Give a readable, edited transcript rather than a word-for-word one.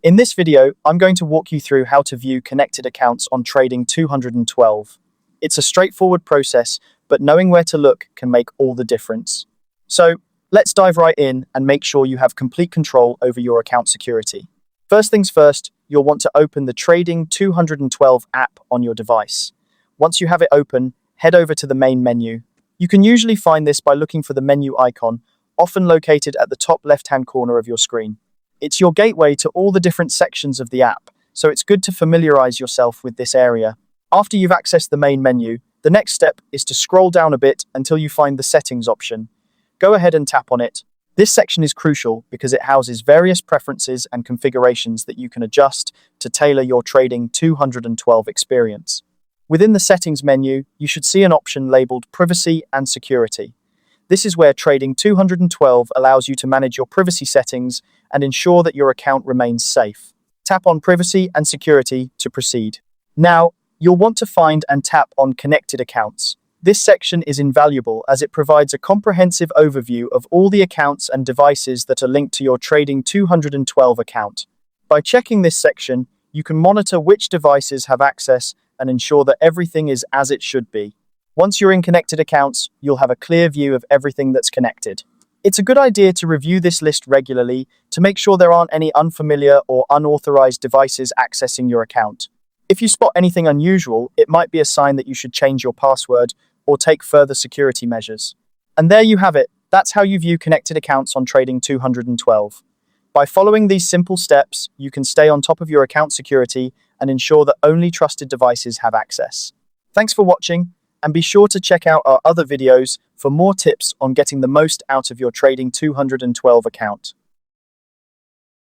In this video, I'm going to walk you through how to view connected accounts on Trading 212. It's a straightforward process, but knowing where to look can make all the difference. So, let's dive right in and make sure you have complete control over your account security. First things first, you'll want to open the Trading 212 app on your device. Once you have it open, head over to the main menu. You can usually find this by looking for the menu icon, often located at the top left-hand corner of your screen. It's your gateway to all the different sections of the app, so it's good to familiarize yourself with this area. After you've accessed the main menu, the next step is to scroll down a bit until you find the Settings option. Go ahead and tap on it. This section is crucial because it houses various preferences and configurations that you can adjust to tailor your Trading 212 experience. Within the Settings menu, you should see an option labeled Privacy and Security. This is where Trading 212 allows you to manage your privacy settings and ensure that your account remains safe. Tap on Privacy and Security to proceed. Now, you'll want to find and tap on Connected Accounts. This section is invaluable as it provides a comprehensive overview of all the accounts and devices that are linked to your Trading 212 account. By checking this section, you can monitor which devices have access and ensure that everything is as it should be. Once you're in Connected Accounts, you'll have a clear view of everything that's connected. It's a good idea to review this list regularly to make sure there aren't any unfamiliar or unauthorized devices accessing your account. If you spot anything unusual, it might be a sign that you should change your password or take further security measures. And there you have it. That's how you view connected accounts on Trading 212. By following these simple steps, you can stay on top of your account security and ensure that only trusted devices have access. Thanks for watching. And be sure to check out our other videos for more tips on getting the most out of your Trading 212 account.